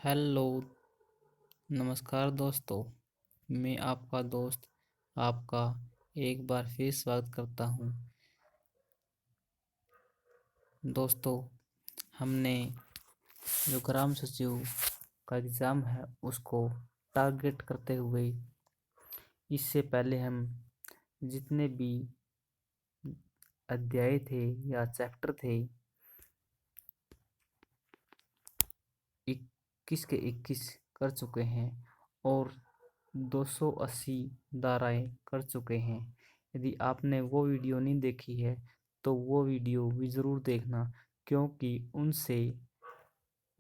Hello, नमस्कार दोस्तों। मैं आपका दोस्त आपका एक बार फिर स्वागत करता हूं। दोस्तों, हमने जो ग्राम सचिव का एग्ज़ाम है उसको टारगेट करते हुए इससे पहले हम जितने भी अध्याय थे या चैप्टर थे 21 के 21 कर चुके हैं और 280 धाराएं कर चुके हैं। यदि आपने वो वीडियो नहीं देखी है तो वो वीडियो भी ज़रूर देखना, क्योंकि उनसे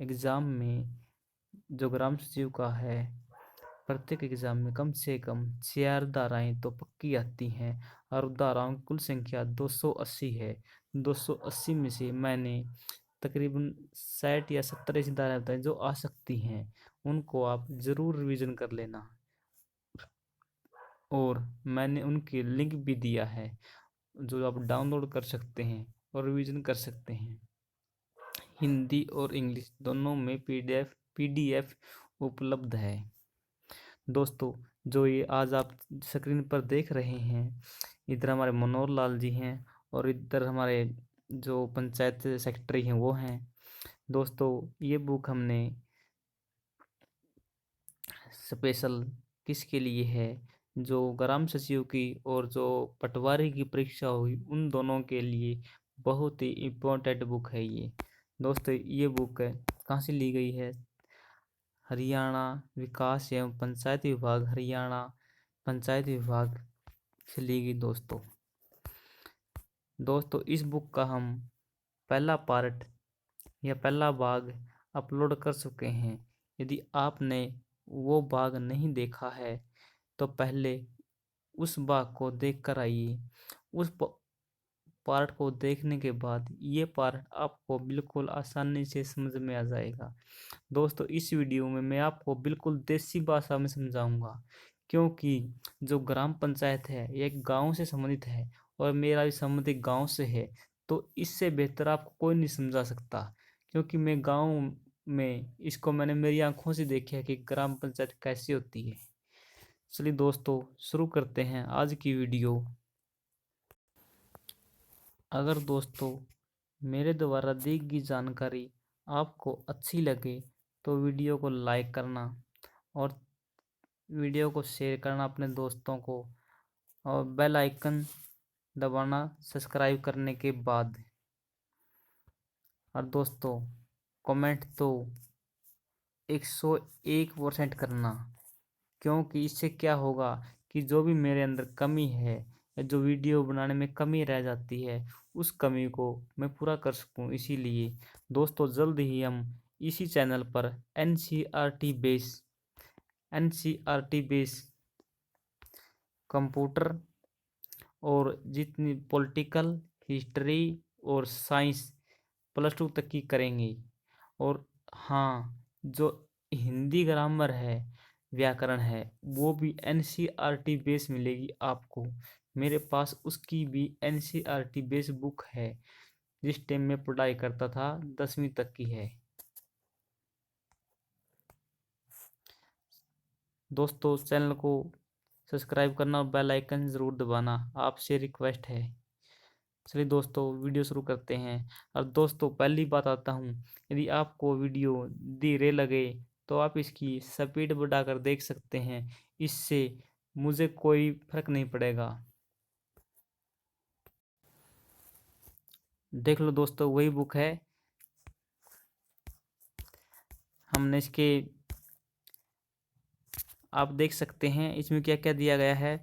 एग्ज़ाम में जो ग्राम सचिव का है प्रत्येक एग्ज़ाम में कम से कम 4 धाराएं तो पक्की आती हैं और धाराओं की कुल संख्या 280 है। 280 में से मैंने तकरीबन 60 या 70 ऐसी धाराएं बताई जो आ सकती हैं। उनको आप ज़रूर रिवीजन कर लेना और मैंने उनके लिंक भी दिया है जो आप डाउनलोड कर सकते हैं और रिवीजन कर सकते हैं। हिंदी और इंग्लिश दोनों में पीडीएफ उपलब्ध है। दोस्तों, जो ये आज आप स्क्रीन पर देख रहे हैं, इधर हमारे मनोहर लाल जी हैं और इधर हमारे जो पंचायत सेक्रेटरी हैं वो हैं। दोस्तों, ये बुक हमने स्पेशल किसके लिए है? जो ग्राम सचिव की और जो पटवारी की परीक्षा हुई उन दोनों के लिए बहुत ही इम्पोर्टेंट बुक है ये। दोस्तों, ये बुक कहाँ से ली गई है? हरियाणा विकास एवं पंचायत विभाग, हरियाणा पंचायत विभाग से ली गई। दोस्तों, इस बुक का हम पहला पार्ट या पहला भाग अपलोड कर चुके हैं। यदि आपने वो भाग नहीं देखा है तो पहले उस भाग को देख कर आइए। उस पार्ट को देखने के बाद ये पार्ट आपको बिल्कुल आसानी से समझ में आ जाएगा। दोस्तों, इस वीडियो में मैं आपको बिल्कुल देसी भाषा में समझाऊंगा, क्योंकि जो ग्राम पंचायत है ये एक गांव से संबंधित है और मेरा भी संबंध एक गांव से है। तो इससे बेहतर आपको कोई नहीं समझा सकता, क्योंकि मैं गांव में इसको मैंने मेरी आंखों से देखा है कि ग्राम पंचायत कैसी होती है। चलिए दोस्तों, शुरू करते हैं आज की वीडियो। अगर दोस्तों मेरे द्वारा दी गई जानकारी आपको अच्छी लगे तो वीडियो को लाइक करना और वीडियो को शेयर करना अपने दोस्तों को, और बेल आइकन दबाना सब्सक्राइब करने के बाद। और दोस्तों, कमेंट तो 101% करना, क्योंकि इससे क्या होगा कि जो भी मेरे अंदर कमी है या जो वीडियो बनाने में कमी रह जाती है उस कमी को मैं पूरा कर सकूं। इसीलिए दोस्तों, जल्द ही हम इसी चैनल पर एनसीईआरटी बेस कंप्यूटर और जितनी पॉलिटिकल, हिस्ट्री और साइंस +2 तक की करेंगे। और हाँ, जो हिंदी ग्रामर है, व्याकरण है, वो भी एनसीईआरटी बेस मिलेगी आपको। मेरे पास उसकी भी एनसीईआरटी बेस बुक है, जिस टाइम में पढ़ाई करता था 10वीं तक की है। दोस्तों, चैनल को सब्सक्राइब करना और बेल आइकन ज़रूर दबाना आपसे रिक्वेस्ट है। चलिए दोस्तों, वीडियो शुरू करते हैं। और दोस्तों, पहली बात आता हूँ, यदि आपको वीडियो धीरे लगे तो आप इसकी स्पीड बढ़ाकर देख सकते हैं। इससे मुझे कोई फर्क नहीं पड़ेगा। देख लो दोस्तों, वही बुक है। हमने इसके आप देख सकते हैं इसमें क्या क्या दिया गया है।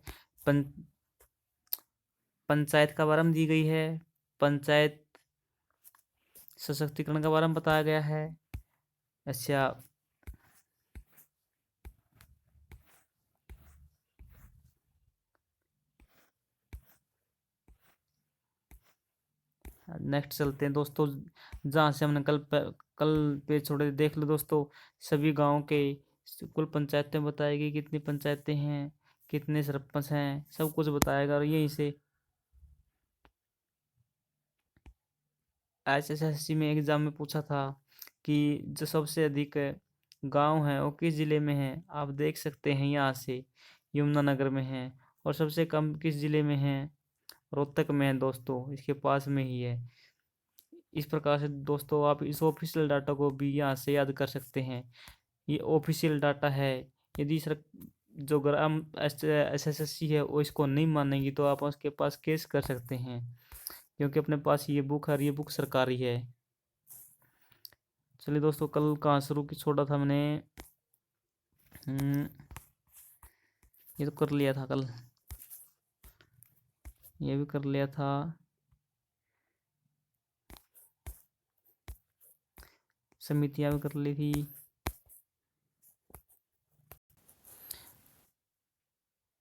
पं, पंचायत का बारे में दी गई है, पंचायत सशक्तिकरण के बारे में बताया गया है। अच्छा, नेक्स्ट चलते हैं दोस्तों, जहाँ से हमने कल पे छोड़े। देख लो दोस्तों, सभी गांव के कुल पंचायतें बताएगी, कितनी पंचायतें हैं, कितने सरपंच हैं, सब कुछ बताएगा। और यहीं से एसएससी में एग्जाम में पूछा था कि जो सबसे अधिक गांव है वो किस जिले में है, आप देख सकते हैं यहाँ से यमुनानगर में है। और सबसे कम किस जिले में है, रोहतक में है दोस्तों, इसके पास में ही है। इस प्रकार से दोस्तों आप इस ऑफिशियल डाटा को भी यहाँ से याद कर सकते हैं। ये ऑफिशियल डाटा है। यदि सर जो ग्राम SSSC है वो इसको नहीं मानेगी तो आप उसके पास केस कर सकते हैं, क्योंकि अपने पास ये बुक है और ये बुक सरकारी है। चलिए दोस्तों, कल कहाँ शुरू की छोड़ा था मैंने, ये तो कर लिया था कल, ये भी कर लिया था। समितियां भी कर ली थी।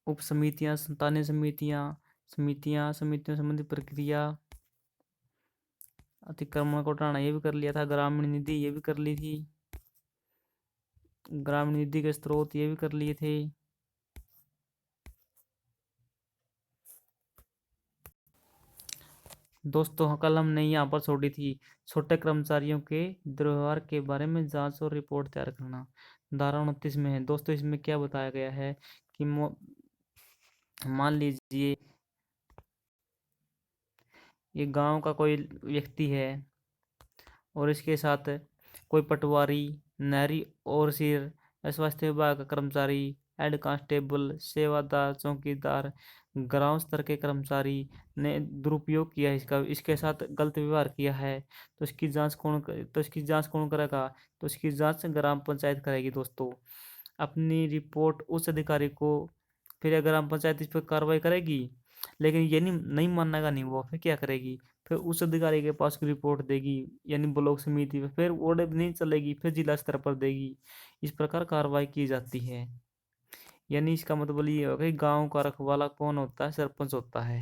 उप समितियां, संतानीय समितियां, समितियां संबंधी प्रक्रिया, अतिक्रमण को हटाना ये भी कर लिया था। ग्रामीण निधि ये भी कर ली थी। ग्रामीण निधि के स्रोत ये भी कर लिए थे। दोस्तों कल हमने यहाँ पर छोड़ी थी छोटे कर्मचारियों के दुर्व्यवहार के बारे में जांच और रिपोर्ट तैयार करना। धारा 29 में है दोस्तों। इसमें क्या बताया गया है कि मान लीजिए ये गांव का कोई व्यक्ति है और इसके साथ कोई पटवारी, नहरी और सिर, स्वास्थ्य विभाग का कर्मचारी, हेड कांस्टेबल, सेवादार, चौकीदार, ग्राम स्तर के कर्मचारी ने दुरुपयोग किया है इसका, इसके साथ गलत व्यवहार किया है, तो इसकी जांच कौन करेगा? तो इसकी जांच ग्राम पंचायत करेगी दोस्तों। अपनी रिपोर्ट उस अधिकारी को, फिर ग्राम पंचायत इस पर कार्रवाई करेगी, लेकिन ये नहीं मानेगा नहीं वो, फिर क्या करेगी? फिर उस अधिकारी के पास रिपोर्ट देगी, यानी ब्लॉक समिति पे, फिर ऑर्डर नहीं चलेगी, फिर जिला स्तर पर देगी। इस प्रकार कार्रवाई की जाती है। यानी इसका मतलब ये होगा कि गांव का रखवाला कौन होता है? सरपंच होता है।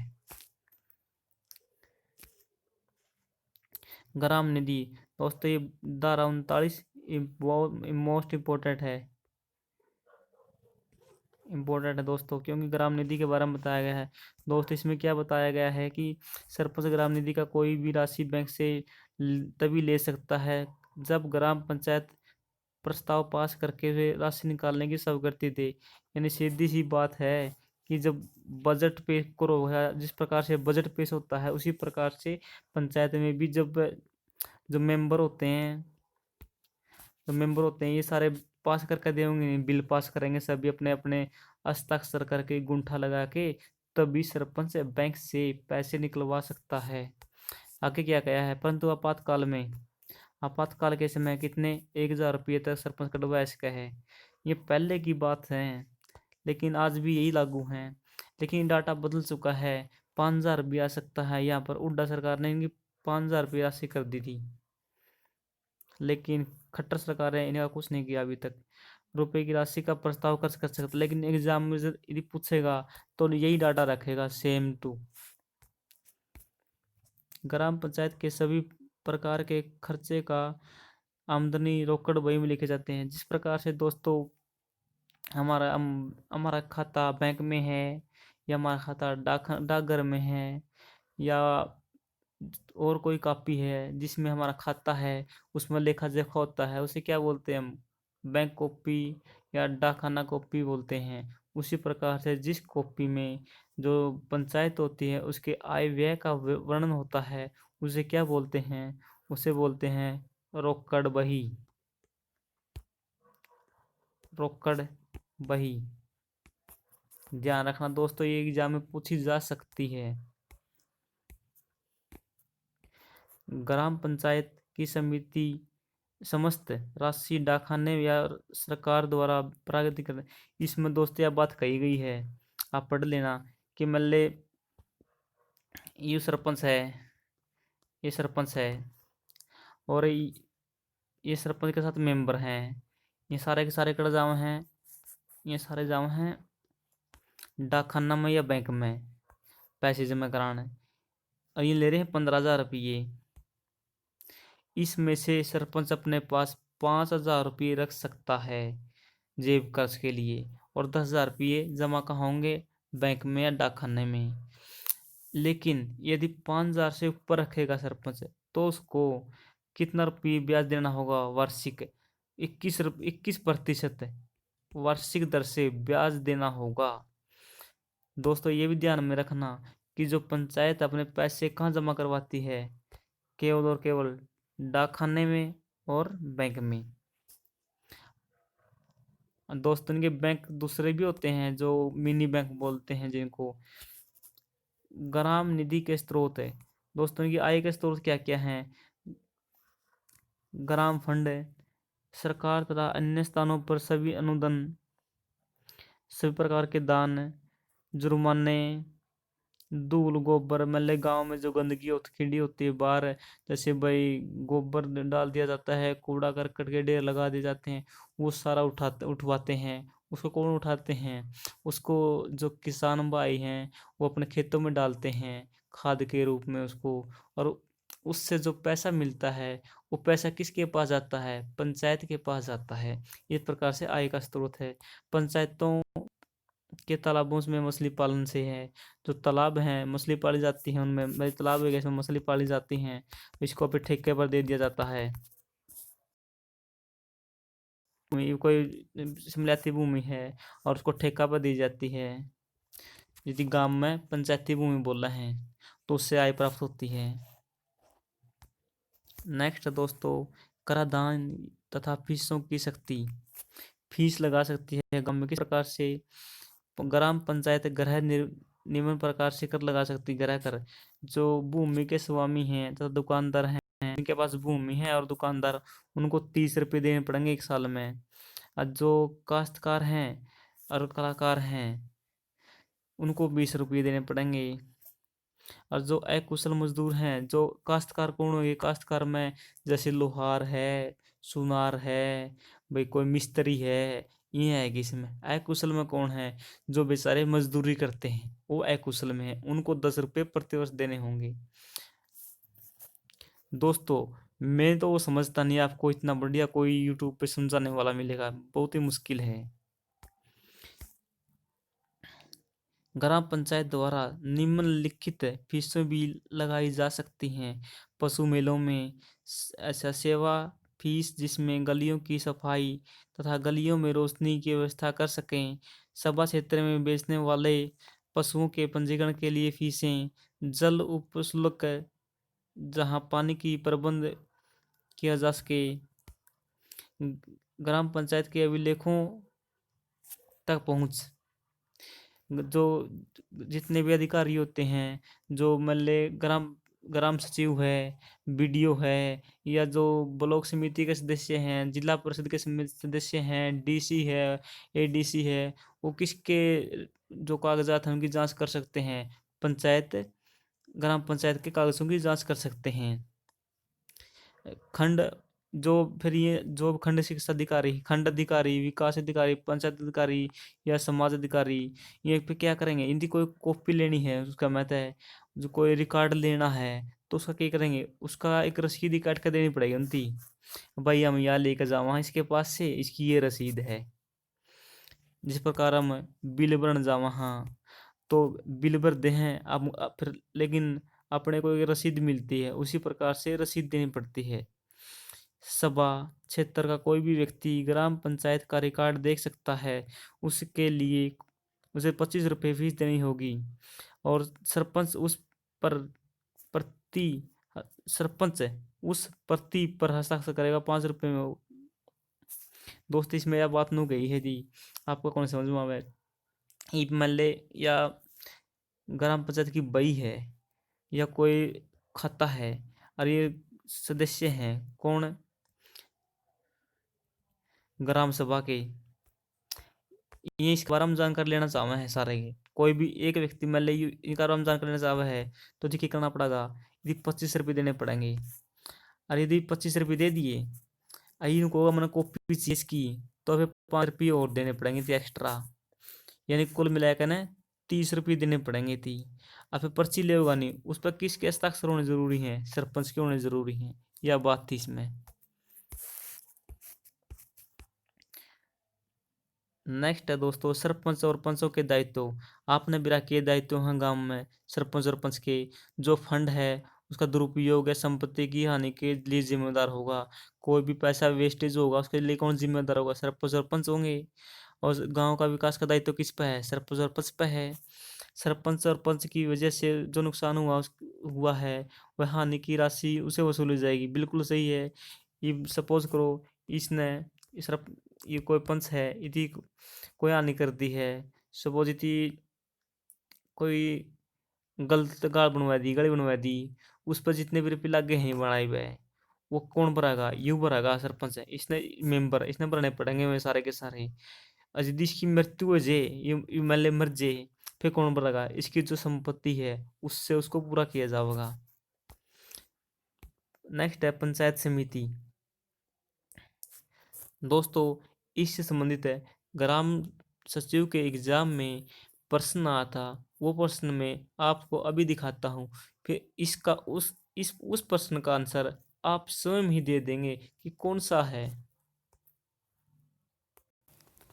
ग्राम निधि दोस्तों, ये धारा 39 मोस्ट इम्पोर्टेंट है, इम्पोर्टेंट है दोस्तों, क्योंकि ग्राम निधि के बारे में बताया गया है। दोस्तों इसमें क्या बताया गया है कि सरपंच ग्राम निधि का कोई भी राशि बैंक से तभी ले सकता है जब ग्राम पंचायत प्रस्ताव पास करके वे राशि निकालने की स्वीकृति दे। यानी सीधी सी बात है कि जब बजट पेश करो, या जिस प्रकार से बजट पेश होता है उसी प्रकार से पंचायत में भी जब जो मेंबर होते हैं, ये सारे पास करके देंगे, बिल पास करेंगे सभी अपने अपने हस्ताक्षर करके, गुंठा लगा के, तभी सरपंच बैंक से पैसे निकलवा सकता है। आगे क्या गया है? परंतु आपातकाल के समय कितने 1,000 रुपये तक सरपंच कटवा इसका है। ये पहले की बात है, लेकिन आज भी यही लागू है। लेकिन डाटा बदल चुका है, 5,000 भी आ सकता है। यहाँ पर उड्डा सरकार ने इनकी 5,000 रुपये राशि कर दी थी, लेकिन खट्टर सरकार ने इनका कुछ नहीं किया अभी तक। रुपए की राशि का प्रस्ताव कर सकता, लेकिन एग्जाम में यदि पूछेगा तो यही डाटा रखेगा सेम टू। ग्राम पंचायत के सभी प्रकार के खर्चे का आमदनी रोकड़ बही में लिखे जाते हैं। जिस प्रकार से दोस्तों हमारा खाता बैंक में है, या हमारा खाता डाकघर में है, या और कोई कॉपी है जिसमें हमारा खाता है, उसमें लेखा जोखा होता है, उसे क्या बोलते हैं हम? बैंक कॉपी या डाकखाना कॉपी बोलते हैं। उसी प्रकार से जिस कॉपी में जो पंचायत होती है उसके आय व्यय का वर्णन होता है, उसे क्या बोलते हैं? उसे बोलते हैं रोकड़ बही। रोकड़ बही ध्यान रखना दोस्तों, ये एग्जाम में पूछी जा सकती है। ग्राम पंचायत की समिति समस्त राशि डाकखाने या सरकार द्वारा प्राप्त कर, इसमें दोस्तों यह बात कही गई है, आप पढ़ लेना कि मान ले ये सरपंच है, ये सरपंच है और ये सरपंच के साथ मेंबर हैं, ये सारे के सारे कड़ जाओ हैं, ये सारे जाओ हैं डाकखाना में या बैंक में पैसे जमा कराने, और ये ले रहे हैं 15,000 रुपये। इसमें से सरपंच अपने पास 5,000 रुपये रख सकता है जेब खर्च के लिए, और 10,000 रुपये जमा कहाँ होंगे? बैंक में या डाकखाने में। लेकिन यदि 5,000 से ऊपर रखेगा सरपंच, तो उसको कितना रुपये ब्याज देना होगा? वार्षिक 21% वार्षिक दर से ब्याज देना होगा। दोस्तों ये भी ध्यान में रखना कि जो पंचायत अपने पैसे कहाँ जमा करवाती है, केवल और केवल डाकखाने में और बैंक में। दोस्तों इनके बैंक दूसरे भी होते हैं जो मिनी बैंक बोलते हैं, जिनको ग्राम निधि के स्रोत है। दोस्तों इनकी आय के स्रोत क्या क्या हैं? ग्राम फंड, सरकार तथा अन्य स्थानों पर सभी अनुदान, सभी प्रकार के दान, जुर्माने, धूल गोबर, मतलब गांव में जो गंदगी होती खिंडी होती है बाहर, जैसे भाई गोबर डाल दिया जाता है, कूड़ा करकट के ढेर लगा दिए जाते हैं, वो सारा उठवाते हैं। उसको कौन उठाते हैं? उसको जो किसान भाई हैं वो अपने खेतों में डालते हैं खाद के रूप में उसको, और उससे जो पैसा मिलता है वो पैसा किसके पास जाता है? पंचायत के पास जाता है। इस प्रकार से आय का स्रोत है। पंचायतों के तालाबों में मछली पालन से है, जो तालाब हैं मछली पाली जाती है, उनमें भाई तालाब है इसमें मछली पाली जाती हैं, इसको फिर ठेके पर दे दिया जाता है। कोई समलाती भूमि है और उसको ठेका पर दी जाती है, यदि गांव में पंचायती भूमि बोला है तो उससे आय प्राप्त होती है। नेक्स्ट दोस्तों, कराधान तथा फीसों की शक्ति। फीस लगा सकती है गांव में किस प्रकार से? ग्राम पंचायत गृह निम्न प्रकार से कर लगा सकती है। गृह कर, जो भूमि के स्वामी हैं तथा दुकानदार हैं, इनके पास भूमि है और दुकानदार, उनको 30 रुपये देने पड़ेंगे एक साल में। और जो काश्तकार हैं और कलाकार हैं उनको 20 रुपये देने पड़ेंगे। और जो अकुशल मजदूर हैं, जो काश्तकार कौन हो? ये काश्तकार में जैसे लोहार है, सुनार है, भाई कोई मिस्त्री है, ये है कि इसमें अकुशल में कौन है? जो बेचारे मजदूरी करते हैं वो अकुशल में है, उनको 10 रुपये प्रतिवर्ष देने होंगे। दोस्तों मैं तो वो समझता नहीं आपको इतना बढ़िया कोई यूट्यूब पे समझाने वाला मिलेगा, बहुत ही मुश्किल है। ग्राम पंचायत द्वारा निम्नलिखित फीसें भी लगाई जा सकती हैं। पशु मेलों में ऐसा सेवा फीस, जिसमें गलियों की सफाई तथा गलियों में रोशनी की व्यवस्था कर सकें। सभा क्षेत्र में बेचने वाले पशुओं के पंजीकरण के लिए फीसें। जल उपशुल्क, जहां पानी की प्रबंध किया जा सके। ग्राम पंचायत के अभिलेखों तक पहुंच, जो जितने भी अधिकारी होते हैं, जो मतलब ग्राम ग्राम सचिव है, बीडीओ है, या जो ब्लॉक समिति के सदस्य हैं, जिला परिषद के सदस्य हैं, डीसी है, एडीसी है, वो किसके जो कागजात हैं उनकी जांच कर सकते हैं? पंचायत ग्राम पंचायत के कागजों की जांच कर सकते हैं। खंड, जो फिर ये जो खंड शिक्षा अधिकारी, खंड अधिकारी, विकास अधिकारी, पंचायत अधिकारी या समाज अधिकारी, ये पे क्या करेंगे? इनकी कोई कॉपी लेनी है, उसका महत्व है, जो कोई रिकॉर्ड लेना है तो उसका क्या करेंगे? उसका एक रसीद काट कर देनी पड़ेगी उनकी, भाई हम यहाँ लेकर जाओ वहाँ इसके पास से इसकी ये रसीद है। जिस प्रकार हम बिल बन जाओ वहाँ तो बिल भर दे हैं अब फिर, लेकिन अपने को एक रसीद मिलती है, उसी प्रकार से रसीद देनी पड़ती है। सभा क्षेत्र का कोई भी व्यक्ति ग्राम पंचायत का रिकॉर्ड देख सकता है, उसके लिए उसे 25 रुपये फीस देनी होगी। और सरपंच उस पर प्रति सरपंच उस प्रति पर हस्ताक्षर करेगा 5 रुपये में। दोस्त इसमें यह बात नु गई है जी, आपको कौन समझ में आवे? ई मल्ले या ग्राम पंचायत की बही है या कोई खाता है, और ये सदस्य हैं कौन? ग्राम सभा के। ये इसके बारे में जानकारी लेना चाहवा है सारे के, कोई भी एक व्यक्ति मान ली इनका बारे में जानकारी लेना चाहवा है तो देखिए करना पड़ेगा, यदि 25 रुपये देने पड़ेंगे। और यदि 25 रुपये दे दिए, इनको मैंने कॉपी चाहिए इसकी, तो फिर 5 रुपये और देने पड़ेंगे थी एक्स्ट्रा, यानी कुल मिलाकर ना 30 रुपये देने पड़ेंगे थी। और फिर पर्ची ले होगा नहीं, उस पर किसके हस्ताक्षर होने जरूरी है? सरपंच के होने जरूरी है, यह बात थी इसमें। नेक्स्ट है दोस्तों, सरपंच और पंचों के दायित्व। आपने भी रखे दायित्व हैं गांव में सरपंच और पंच के। जो फंड है उसका दुरुपयोग या संपत्ति की हानि के लिए जिम्मेदार होगा। कोई भी पैसा वेस्टेज होगा उसके लिए कौन जिम्मेदार होगा? सरपंच होंगे। और गांव का विकास का दायित्व किस पे है? सरपंच पे है। सरपंच की वजह से जो नुकसान हुआ है वह हानि की राशि उसे वसूली जाएगी। बिल्कुल सही है। ये सपोज करो इसने सर ये कोई पंच है, यदि कोई हानि कर दी है, सपोज यदि कोई गलत गली बनवा दी, उस पर जितने भी रुपये लगे हैं बनाए हुए, वो कौन भरेगा? यू भरेगा, सरपंच है, इसने मेंबर इसने भरने पड़ेंगे वे सारे के सारे। और यदि इसकी मृत्यु हो जाए, ये एमएलए मर जाए, फिर कौन भरेगा? इसकी जो संपत्ति है उससे उसको पूरा किया जाएगा। नेक्स्ट है पंचायत समिति। दोस्तों इससे संबंधित है, ग्राम सचिव के एग्जाम में प्रश्न आया था, वो प्रश्न में आपको अभी दिखाता हूँ, फिर इसका उस प्रश्न का आंसर आप स्वयं ही दे देंगे कि कौन सा है।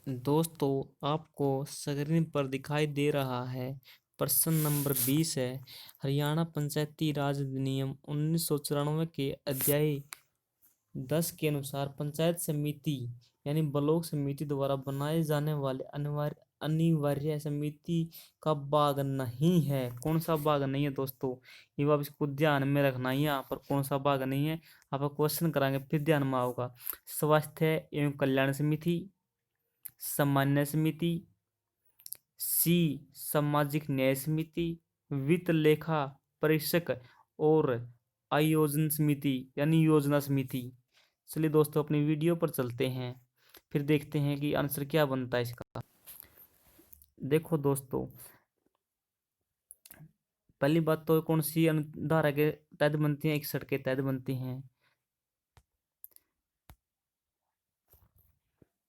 दोस्तों आपको स्क्रीन पर दिखाई दे रहा है, प्रश्न नंबर 20 है। हरियाणा पंचायती राज अधिनियम 1994 के अध्याय 10 के अनुसार पंचायत समिति यानी ब्लॉक समिति द्वारा बनाए जाने वाले अनिवार्य समिति का भाग नहीं है। कौन सा भाग नहीं है दोस्तों? ये आप इसको ध्यान में रखना है, यहाँ पर कौन सा भाग नहीं है आप क्वेश्चन कराएंगे फिर ध्यान में आओगा। स्वास्थ्य एवं कल्याण समिति, सामान्य समिति, सी सामाजिक न्याय समिति, वित्त लेखा परीक्षक और आयोजन समिति यानी योजना समिति। चलिए दोस्तों अपनी वीडियो पर चलते हैं, फिर देखते हैं कि आंसर क्या बनता है इसका। देखो दोस्तों, पहली बात तो कौन सी धारा के तहत बनती है? 61 के तहत बनती हैं।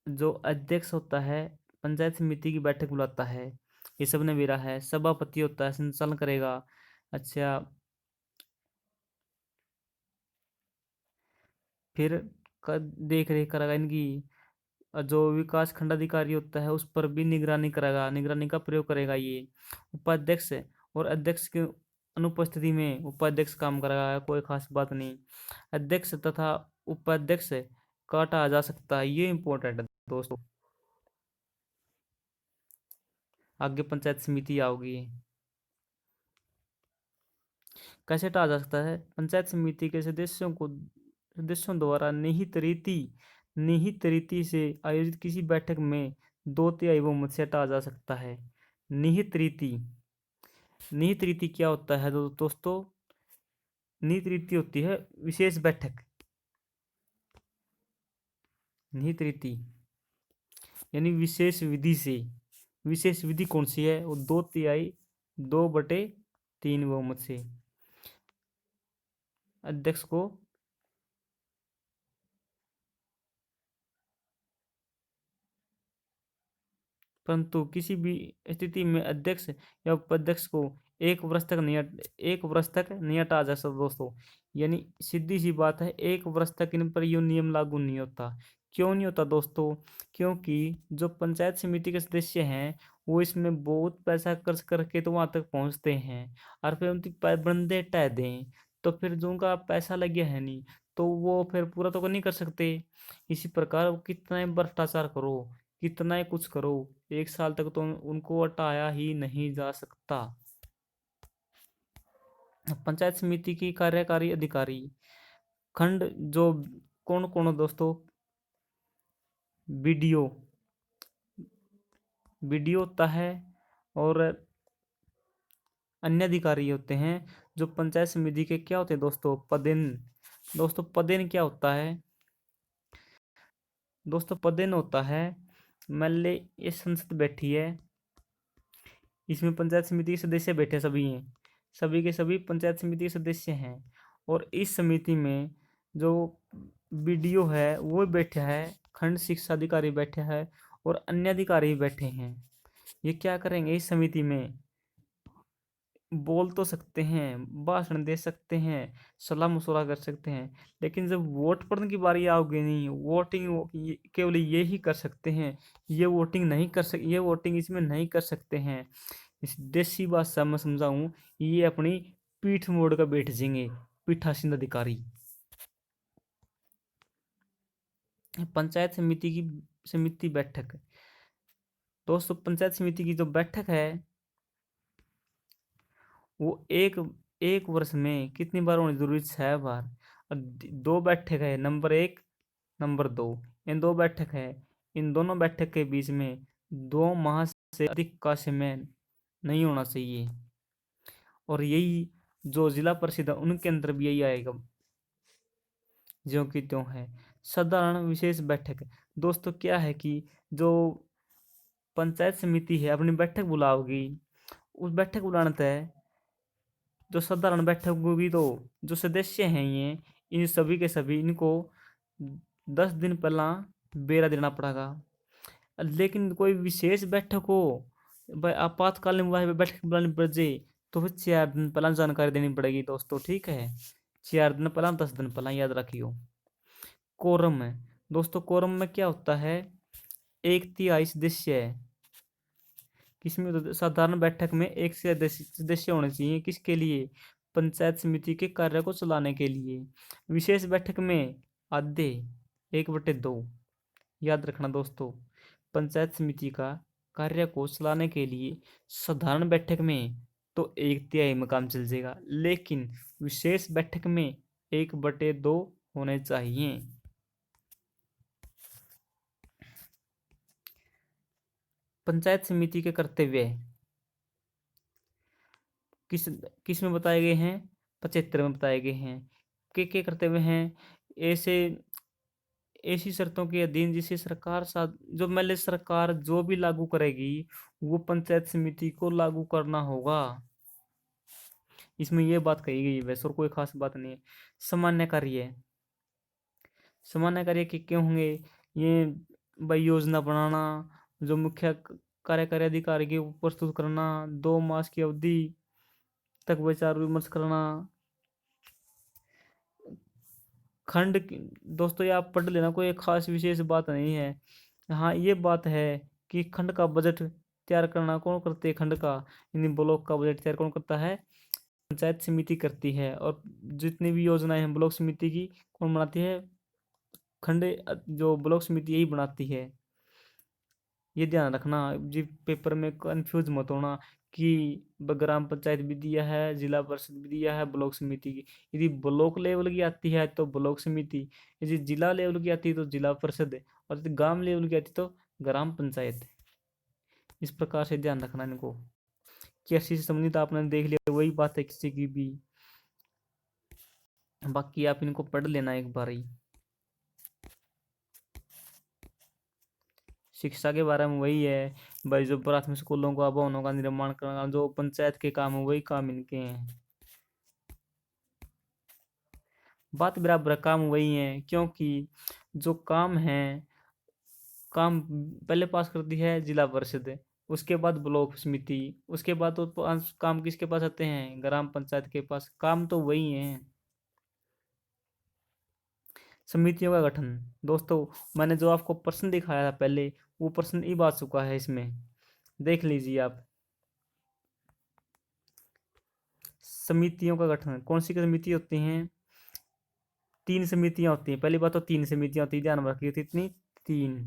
जो अध्यक्ष होता है पंचायत समिति की बैठक बुलाता है, ये सब ने मेरा है। सभापति होता है, संचालन करेगा। अच्छा, फिर देख रेख करेगा इनकी। जो विकास खंड अधिकारी होता है उस पर भी निगरानी करेगा, निगरानी का प्रयोग करेगा ये। उपाध्यक्ष और अध्यक्ष की अनुपस्थिति में उपाध्यक्ष काम करेगा, कोई खास बात नहीं। अध्यक्ष तथा उपाध्यक्ष काटा जा सकता है, ये इंपॉर्टेंट है दोस्तों। आगे पंचायत समिति आओगी, कैसे हटाया जा सकता है? पंचायत समिति के सदस्यों द्वारा निहित रीति से आयोजित किसी बैठक में 2/3 बहुमत से हटाया जा सकता है। निहित रीति क्या होता है दोस्तों? निहित रीति होती है विशेष बैठक। निहित रीति यानी विशेष विधि से। विशेष विधि कौन सी है? वो 2/3 2/3 बहुमत से अध्यक्ष को परंतु किसी भी स्थिति में अध्यक्ष या उपाध्यक्ष को 1 वर्ष तक नहीं हटाया जा सकता दोस्तों। यानी सीधी सी बात है, 1 वर्ष तक इन पर यह नियम लागू नहीं होता। क्यों नहीं होता दोस्तों? क्योंकि जो पंचायत समिति के सदस्य हैं वो इसमें बहुत पैसा खर्च करके तो वहां तक पहुंचते हैं, और फिर उनकी बंदे हटा दें तो फिर जो उनका पैसा लग गया है नहीं तो वो फिर पूरा तो नहीं कर सकते। इसी प्रकार कितना ही भ्रष्टाचार करो, कितना ही कुछ करो, 1 साल तक तो उनको हटाया ही नहीं जा सकता। पंचायत समिति की कार्यकारी अधिकारी खंड जो कौन कौन है दोस्तों? बीडीओ बीडीओ होता है और अन्य अधिकारी होते हैं। जो पंचायत समिति के क्या होते हैं दोस्तों? पदेन। दोस्तों पदेन क्या होता है? दोस्तों पदेन होता है, मान ले ये संसद बैठी है, इसमें पंचायत समिति के सदस्य बैठे सभी हैं, सभी के सभी पंचायत समिति के सदस्य हैं, और इस समिति में जो बीडीओ है वो बैठा है, खंड शिक्षा अधिकारी बैठे हैं और अन्य अधिकारी बैठे हैं। ये क्या करेंगे? इस समिति में बोल तो सकते हैं, भाषण दे सकते हैं, सलाह मशवरा कर सकते हैं, लेकिन जब वोट पड़ने की बारी आओगी नहीं, वोटिंग केवल ये ही कर सकते हैं। ये वोटिंग इसमें नहीं कर सकते हैं। इस देसी भाषा में समझाऊं, ये अपनी पीठ मोड़ कर बैठ जाएंगे पीठासीन अधिकारी। पंचायत समिति बैठक। दोस्तों पंचायत समिति की जो बैठक है वो एक एक वर्ष में कितनी बार होनी जरूरी? 6 बार। और दो बैठक है, नंबर 1 नंबर 2, इन दो बैठक है। इन दोनों बैठक के बीच में 2 माह से अधिक का समय नहीं होना चाहिए। और यही जो जिला परिषद है उनके अंदर भी यही आएगा, ज्यों की त्यों है। साधारण विशेष बैठक। दोस्तों क्या है कि जो पंचायत समिति है अपनी बैठक बुलाओगी, उस बैठक बुलाने तय जो साधारण बैठक होगी तो जो सदस्य हैं ये इन सभी के सभी इनको 10 दिन पहला बेरा देना पड़ेगा। लेकिन कोई विशेष बैठक हो, भाई आपातकालीन बैठक बुलानी पड़ जाए तो फिर 4 दिन पहला जानकारी देनी पड़ेगी दोस्तों, ठीक है। 4 दिन पहला 10 दिन पहला याद रखियो। कोरम है दोस्तों, कोरम में क्या होता है? 1/3 सदस्य है किसमें? साधारण बैठक में 1 से अधिक सदस्य होने चाहिए। किसके लिए? पंचायत समिति के कार्य को चलाने के लिए। विशेष बैठक में आधे 1/2 याद रखना दोस्तों। पंचायत समिति का कार्य को चलाने के लिए साधारण बैठक में तो 1/3 में काम चल जाएगा, लेकिन विशेष बैठक में 1/2 होने चाहिए। पंचायत समिति के कर्तव्य किस किस में बताए गए हैं? 75 में बताए गए हैं। के कर्तव्य हैं? ऐसे ऐसी शर्तों के अधीन जिसे सरकार जो मतलब सरकार जो भी लागू करेगी वो पंचायत समिति को लागू करना होगा। इसमें यह बात कही गई है, वैसे और कोई खास बात नहीं है। सामान्य कार्य। सामान्य कार्य के क्यों होंगे? ये भाई योजना बनाना, जो मुख्य कार्यकारी अधिकारी के प्रस्तुत करना, 2 मास की अवधि तक विचार विमर्श करना। दोस्तों ये आप पढ़ लेना, कोई खास विशेष बात नहीं है। हाँ ये बात है कि खंड का बजट तैयार करना कौन करते हैं? खंड का यानी ब्लॉक का बजट तैयार कौन करता है? पंचायत समिति करती है। और जितनी भी योजनाएं हैं ब्लॉक समिति की कौन बनाती है? खंड जो ब्लॉक समिति यही बनाती है। ये ध्यान रखना जी, पेपर में कंफ्यूज मत होना कि ग्राम पंचायत भी दिया है, जिला परिषद भी दिया है, ब्लॉक समिति की। यदि ब्लॉक लेवल की आती है तो ब्लॉक समिति, यदि जिला लेवल की आती है तो जिला परिषद, और यदि ग्राम लेवल की आती है तो ग्राम पंचायत। इस प्रकार से ध्यान रखना इनको। कृषि से संबंधित आपने देख लिया, वही बात है किसी की भी। बाकी आप इनको पढ़ लेना एक बार ही। शिक्षा के बारे में वही है भाई, जो प्राथमिक स्कूलों का भवनों का निर्माण करना, जो पंचायत के काम है वही काम इनके हैं। बात बराबर, काम वही है, क्योंकि जो काम है, काम पहले पास करती है जिला परिषद, उसके बाद ब्लॉक समिति, उसके बाद तो काम किसके पास आते हैं? ग्राम पंचायत के पास। काम तो वही है। समितियों का गठन। दोस्तों मैंने जो आपको प्रश्न दिखाया था पहले, वो प्रश्न अब आ चुका है, इसमें देख लीजिए आप। समितियों का गठन, कौन सी समिति होती हैं? 3 समितियां होती हैं। पहली बात तो 3 समितियां होती है, ध्यान में रखिए कितनी? 3।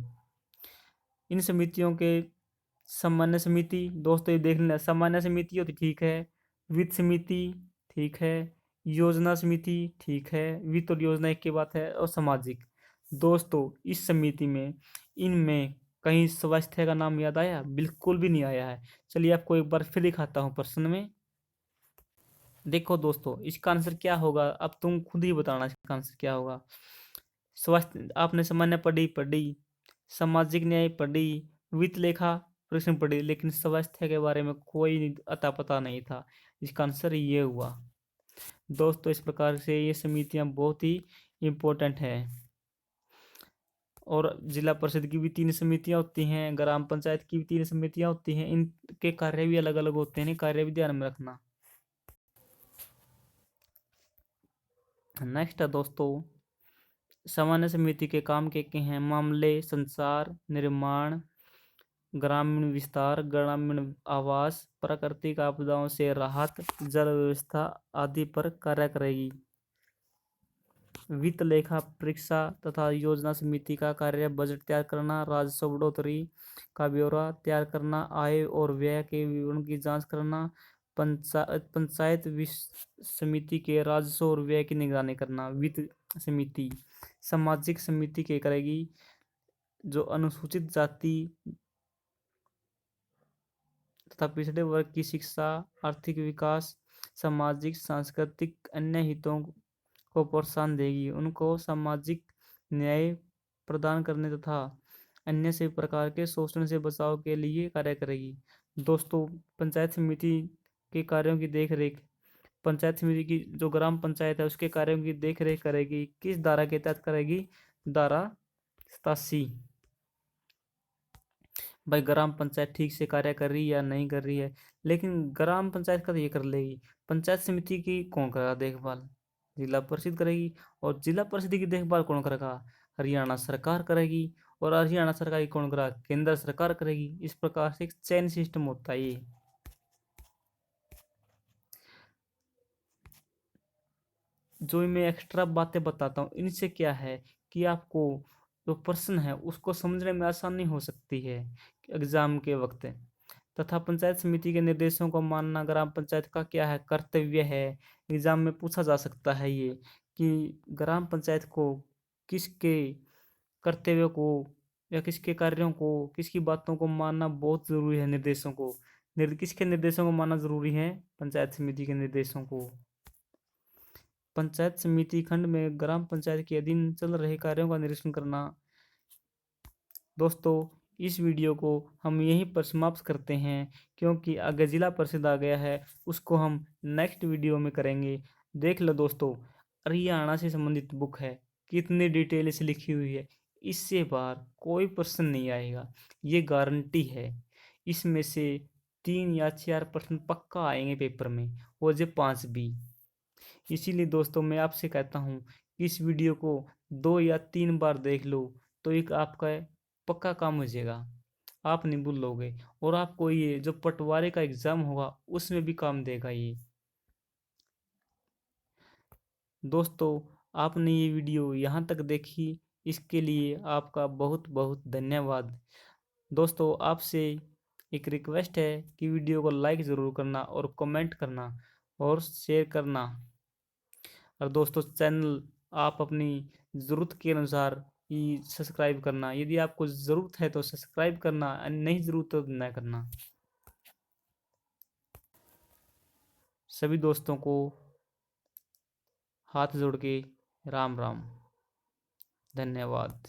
इन समितियों के सामान्य समिति, दोस्तों ये देख लेना, सामान्य समिति होती ठीक है, वित्त समिति ठीक है, योजना समिति ठीक है, वित्त और योजना एक की बात है, और सामाजिक। दोस्तों इस समिति में, इनमें कहीं स्वास्थ्य का नाम याद आया? बिल्कुल भी नहीं आया है। चलिए आपको एक बार फिर दिखाता हूँ प्रश्न में। देखो दोस्तों इसका आंसर क्या होगा, अब तुम खुद ही बताना इसका आंसर क्या होगा। स्वास्थ्य आपने सामान्य पढ़ी, सामाजिक न्याय पढ़ी, वित्त लेखा प्रश्न पढ़ी, लेकिन स्वास्थ्य के बारे में कोई अता पता नहीं था। इसका आंसर ये हुआ। दोस्तों इस प्रकार से ये समितियां बहुत ही इम्पोर्टेंट है। और जिला परिषद की भी 3 समितियां होती हैं, ग्राम पंचायत की भी 3 समितियां होती हैं, इनके कार्य भी अलग अलग होते हैं, कार्य भी ध्यान में रखना। नेक्स्ट है दोस्तों, सामान्य समिति के काम के हैं? मामले, संचार, निर्माण, ग्रामीण विस्तार, ग्रामीण आवास, प्राकृतिक आपदाओं से राहत, जल व्यवस्था आदि पर कार्य करेगी। वित्त लेखा परीक्षा तथा योजना समिति का कार्य बजट तैयार करना, राजस्व बढ़ोतरी का ब्यौरा तैयार करना, आय और व्यय के विवरण की जांच करना, पंचायत समिति के राजस्व और व्यय की निगरानी करना। वित्त समिति सामाजिक समिति के करेगी, जो अनुसूचित जाति तथा पिछड़े वर्ग की शिक्षा, आर्थिक विकास, सामाजिक, सांस्कृतिक अन्य हितों को प्रोत्साहन देगी। उनको सामाजिक न्याय प्रदान करने तथा अन्य से प्रकार के शोषण से बचाव के लिए कार्य करेगी। दोस्तों, पंचायत समिति के कार्यों की देखरेख, पंचायत समिति की जो ग्राम पंचायत है उसके कार्यों की देखरेख करेगी। किस धारा के तहत करेगी? धारा 87। भाई ग्राम पंचायत ठीक से कार्य कर रही है या नहीं कर रही है, लेकिन ग्राम पंचायत का तो ये कर लेगी। पंचायत समिति की कौन करेगा देखभाल? जिला परिषद करेगी। और जिला परिषद की देखभाल कौन करेगा? हरियाणा सरकार करेगी। और हरियाणा सरकार की कौन करेगा? केंद्र सरकार करेगी। इस प्रकार से एक चेन सिस्टम होता है ये। जो मैं एक्स्ट्रा बातें बताता हूँ इनसे क्या है कि आपको जो प्रश्न है उसको समझने में आसानी हो सकती है एग्जाम के वक्त। तथा पंचायत समिति के निर्देशों को मानना ग्राम पंचायत का क्या है? कर्तव्य है। एग्जाम में पूछा जा सकता है ये कि ग्राम पंचायत को किसके कर्तव्यों को या किसके कार्यों को, किसकी बातों को मानना बहुत जरूरी है। निर्देशों को किसके निर्देशों को मानना जरूरी है? पंचायत समिति के निर्देशों को। पंचायत समिति खंड में ग्राम पंचायत के अधीन चल रहे कार्यों का निरीक्षण करना। दोस्तों, इस वीडियो को हम यहीं पर समाप्त करते हैं, क्योंकि आगे जिला परिषद आ गया है, उसको हम नेक्स्ट वीडियो में करेंगे। देख लो दोस्तों, हरियाणा से संबंधित बुक है, कितनी डिटेल से लिखी हुई है। इससे बाहर कोई प्रश्न नहीं आएगा, ये गारंटी है। इसमें से 3 या 4 प्रश्न पक्का आएंगे पेपर में, और जो 5 भी। इसीलिए दोस्तों मैं आपसे कहता हूँ कि इस वीडियो को 2 या 3 बार देख लो, तो एक आपका पक्का काम हो जाएगा, आप नहीं भूलोगे। और आपको ये जो पटवारी का एग्जाम होगा उसमें भी काम देगा ये। दोस्तों, आपने ये वीडियो यहाँ तक देखी, इसके लिए आपका बहुत बहुत धन्यवाद। दोस्तों, आपसे एक रिक्वेस्ट है कि वीडियो को लाइक ज़रूर करना और कमेंट करना और शेयर करना। और दोस्तों, चैनल आप अपनी ज़रूरत के अनुसार ही सब्सक्राइब करना। यदि आपको ज़रूरत है तो सब्सक्राइब करना, नहीं ज़रूरत तो न करना। सभी दोस्तों को हाथ जोड़ के राम राम, धन्यवाद।